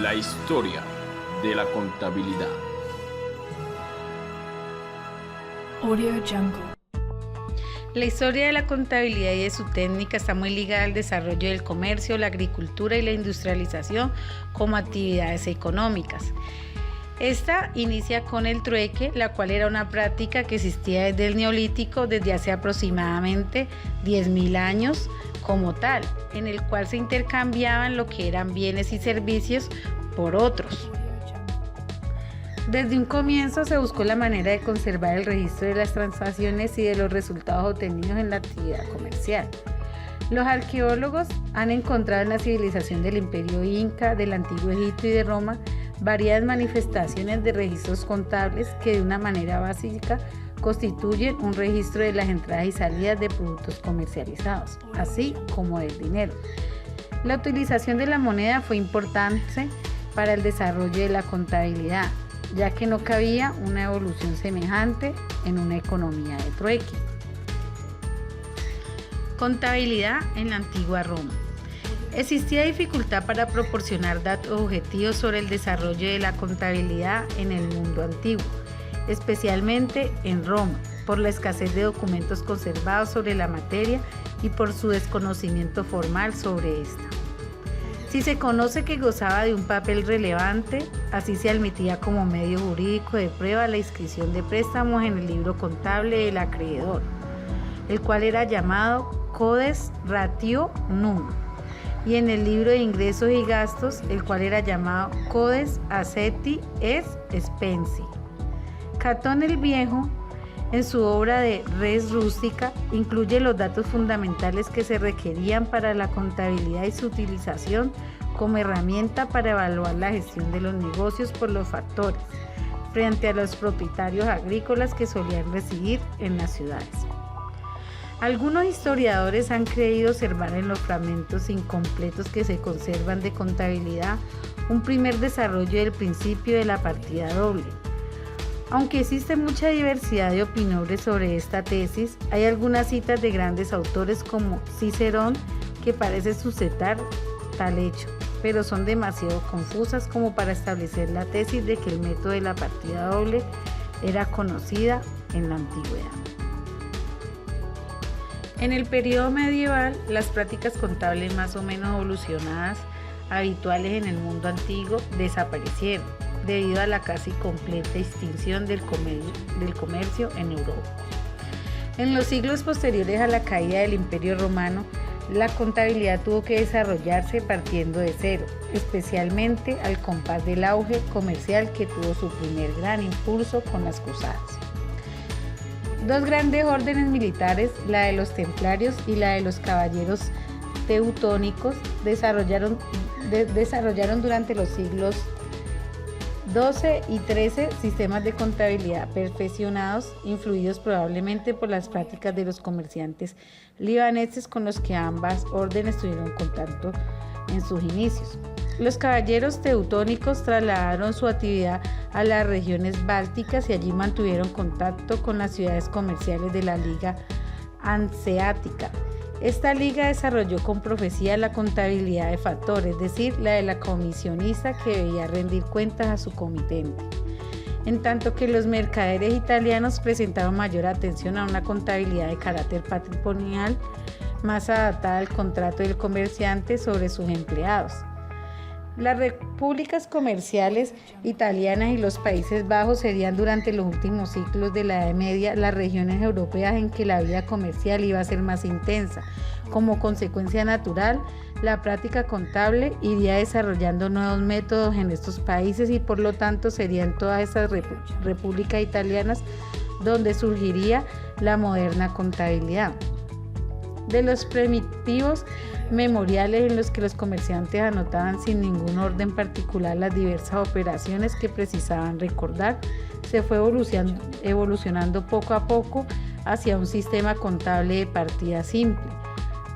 La historia de la contabilidad. Audio Jungle. La historia de la contabilidad y de su técnica está muy ligada al desarrollo del comercio, la agricultura y la industrialización como actividades económicas. Esta inicia con el trueque, la cual era una práctica que existía desde el Neolítico, desde hace aproximadamente 10.000 años como tal, en el cual se intercambiaban lo que eran bienes y servicios por otros. Desde un comienzo se buscó la manera de conservar el registro de las transacciones y de los resultados obtenidos en la actividad comercial. Los arqueólogos han encontrado en la civilización del Imperio Inca, del Antiguo Egipto y de Roma varias manifestaciones de registros contables que de una manera básica constituyen un registro de las entradas y salidas de productos comercializados, así como del dinero. La utilización de la moneda fue importante para el desarrollo de la contabilidad, ya que no cabía una evolución semejante en una economía de trueque. Contabilidad en la antigua Roma. Existía dificultad para proporcionar datos objetivos sobre el desarrollo de la contabilidad en el mundo antiguo, especialmente en Roma, por la escasez de documentos conservados sobre la materia y por su desconocimiento formal sobre esta. Si se conoce que gozaba de un papel relevante, así se admitía como medio jurídico de prueba la inscripción de préstamos en el libro contable del acreedor, el cual era llamado Codes Rationum, y en el libro de ingresos y gastos, el cual era llamado Codes Aceti et Expensi. Catón el Viejo, en su obra de Res Rústica, incluye los datos fundamentales que se requerían para la contabilidad y su utilización como herramienta para evaluar la gestión de los negocios por los factores, frente a los propietarios agrícolas que solían residir en las ciudades. Algunos historiadores han creído observar en los fragmentos incompletos que se conservan de contabilidad un primer desarrollo del principio de la partida doble. Aunque existe mucha diversidad de opiniones sobre esta tesis, hay algunas citas de grandes autores como Cicerón que parecen sustentar tal hecho, pero son demasiado confusas como para establecer la tesis de que el método de la partida doble era conocida en la antigüedad. En el periodo medieval, las prácticas contables más o menos evolucionadas, habituales en el mundo antiguo, desaparecieron debido a la casi completa extinción del comercio en Europa. En los siglos posteriores a la caída del Imperio Romano, la contabilidad tuvo que desarrollarse partiendo de cero, especialmente al compás del auge comercial que tuvo su primer gran impulso con las cruzadas. Dos grandes órdenes militares, la de los templarios y la de los caballeros teutónicos, desarrollaron durante los siglos XII y XIII sistemas de contabilidad perfeccionados, influidos probablemente por las prácticas de los comerciantes libaneses con los que ambas órdenes tuvieron contacto en sus inicios. Los caballeros teutónicos trasladaron su actividad a las regiones bálticas y allí mantuvieron contacto con las ciudades comerciales de la Liga Hanseática. Esta liga desarrolló con profecía la contabilidad de factores, es decir, la de la comisionista que debía rendir cuentas a su comitente. En tanto que los mercaderes italianos presentaron mayor atención a una contabilidad de carácter patrimonial más adaptada al contrato del comerciante sobre sus empleados. Las repúblicas comerciales italianas y los Países Bajos serían durante los últimos siglos de la Edad Media las regiones europeas en que la vida comercial iba a ser más intensa. Como consecuencia natural, la práctica contable iría desarrollando nuevos métodos en estos países y por lo tanto serían todas esas repúblicas italianas donde surgiría la moderna contabilidad. De los primitivos memoriales en los que los comerciantes anotaban sin ningún orden particular las diversas operaciones que precisaban recordar, se fue evolucionando poco a poco hacia un sistema contable de partida simple,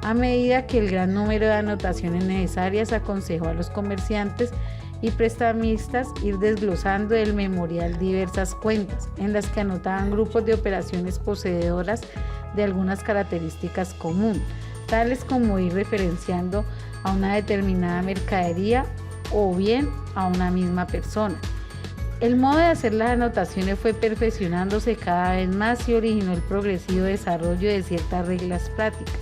a medida que el gran número de anotaciones necesarias aconsejó a los comerciantes y prestamistas ir desglosando del memorial diversas cuentas, en las que anotaban grupos de operaciones poseedoras de algunas características comunes, tales como ir referenciando a una determinada mercadería o bien a una misma persona. El modo de hacer las anotaciones fue perfeccionándose cada vez más y originó el progresivo desarrollo de ciertas reglas prácticas,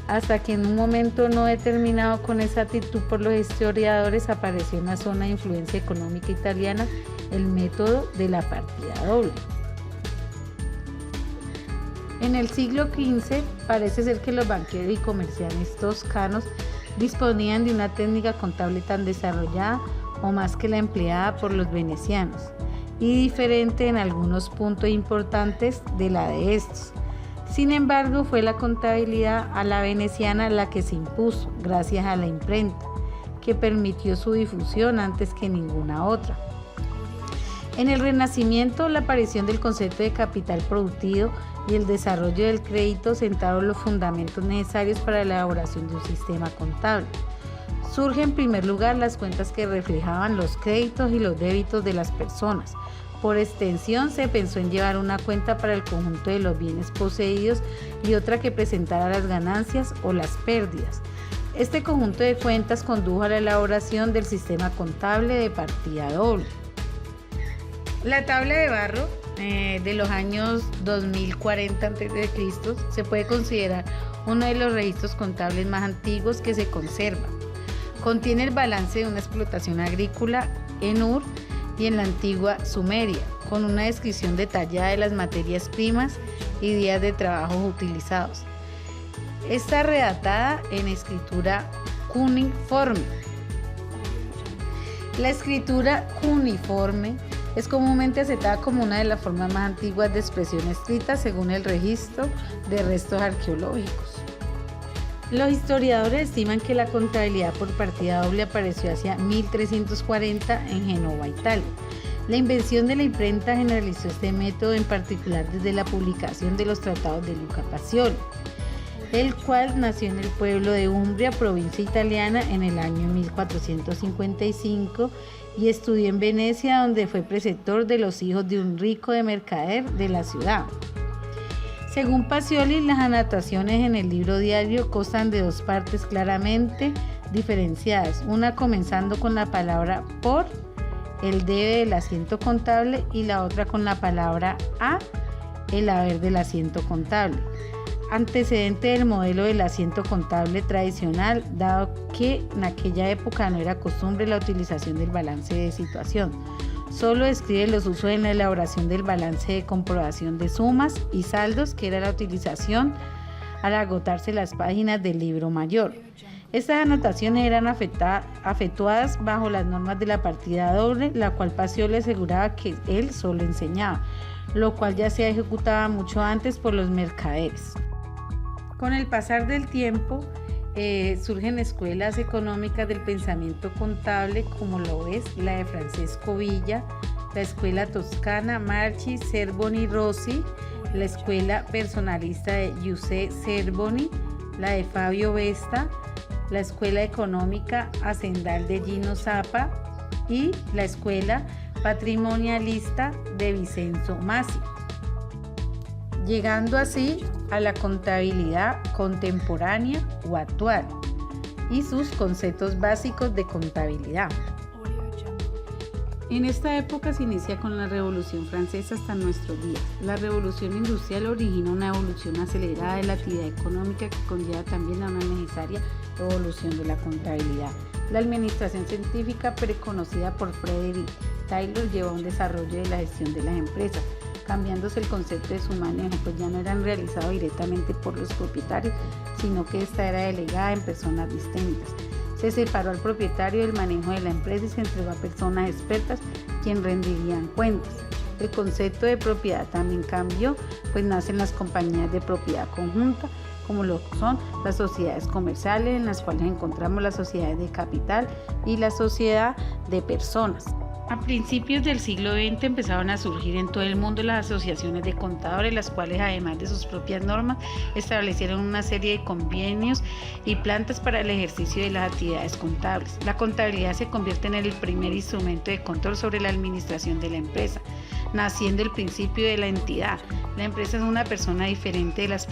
hasta que en un momento no determinado con exactitud por los historiadores apareció en la zona de influencia económica italiana el método de la partida doble. En el siglo XV parece ser que los banqueros y comerciantes toscanos disponían de una técnica contable tan desarrollada o más que la empleada por los venecianos, y diferente en algunos puntos importantes de la de estos. Sin embargo, fue la contabilidad a la veneciana la que se impuso gracias a la imprenta, que permitió su difusión antes que ninguna otra. En el Renacimiento, la aparición del concepto de capital productivo y el desarrollo del crédito sentaron los fundamentos necesarios para la elaboración de un sistema contable. Surgen en primer lugar las cuentas que reflejaban los créditos y los débitos de las personas. Por extensión, se pensó en llevar una cuenta para el conjunto de los bienes poseídos y otra que presentara las ganancias o las pérdidas. Este conjunto de cuentas condujo a la elaboración del sistema contable de partida doble. La tabla de barro de los años 2040 a.C. se puede considerar uno de los registros contables más antiguos que se conserva. Contiene el balance de una explotación agrícola en Ur y en la antigua Sumeria, con una descripción detallada de las materias primas y días de trabajo utilizados. Está redactada en escritura cuneiforme. La escritura cuneiforme es comúnmente aceptada como una de las formas más antiguas de expresión escrita según el registro de restos arqueológicos. Los historiadores estiman que la contabilidad por partida doble apareció hacia 1340 en Génova, Italia. La invención de la imprenta generalizó este método en particular desde la publicación de los tratados de Luca Pacioli, el cual nació en el pueblo de Umbria, provincia italiana, en el año 1455 y estudió en Venecia, donde fue preceptor de los hijos de un rico de mercader de la ciudad. Según Pacioli, las anotaciones en el libro diario constan de dos partes claramente diferenciadas, una comenzando con la palabra por, el debe del asiento contable, y la otra con la palabra a, el haber del asiento contable. Antecedente del modelo del asiento contable tradicional, dado que en aquella época no era costumbre la utilización del balance de situación. Solo describe los usos en la elaboración del balance de comprobación de sumas y saldos, que era la utilización al agotarse las páginas del libro mayor. Estas anotaciones eran efectuadas bajo las normas de la partida doble, la cual Pacioli aseguraba que él solo enseñaba, lo cual ya se ejecutaba mucho antes por los mercaderes. Con el pasar del tiempo, surgen escuelas económicas del pensamiento contable, como lo es la de Francesco Villa, la escuela toscana Marchi, Cerboni, Rossi, la escuela personalista de Giuseppe Cerboni, la de Fabio Vesta, la escuela económica hacendal de Gino Zappa y la escuela patrimonialista de Vincenzo Masi, llegando así a la contabilidad contemporánea o actual y sus conceptos básicos de contabilidad. En esta época se inicia con la Revolución Francesa hasta nuestros días. La Revolución Industrial origina una evolución acelerada de la actividad económica que conlleva también a una necesaria evolución de la contabilidad. La administración científica, preconocida por Frederick Taylor, llevó a un desarrollo de la gestión de las empresas, cambiándose el concepto de su manejo, pues ya no eran realizados directamente por los propietarios, sino que esta era delegada en personas distintas. Se separó al propietario del manejo de la empresa y se entregó a personas expertas quien rendirían cuentas. El concepto de propiedad también cambió, pues nacen las compañías de propiedad conjunta, como lo son las sociedades comerciales, en las cuales encontramos las sociedades de capital y la sociedad de personas. A principios del siglo XX empezaron a surgir en todo el mundo las asociaciones de contadores, las cuales, además de sus propias normas, establecieron una serie de convenios y plantas para el ejercicio de las actividades contables. La contabilidad se convierte en el primer instrumento de control sobre la administración de la empresa. naciendo el principio de la entidad. La empresa es una persona diferente de las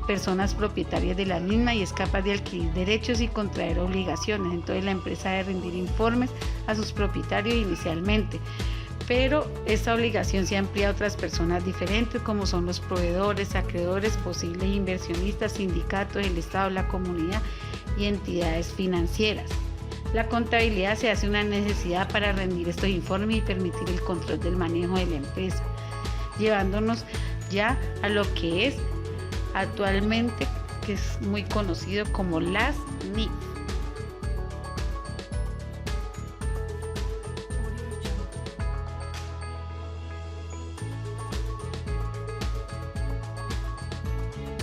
personas propietarias de la misma y es capaz de adquirir derechos y contraer obligaciones. Entonces la empresa debe rendir informes a sus propietarios inicialmente, pero esta obligación se amplía a otras personas diferentes como son los proveedores, acreedores, posibles inversionistas, sindicatos, el Estado, la comunidad y entidades financieras. La contabilidad se hace una necesidad para rendir estos informes y permitir el control del manejo de la empresa, llevándonos ya a lo que es actualmente, que es muy conocido como las NIF.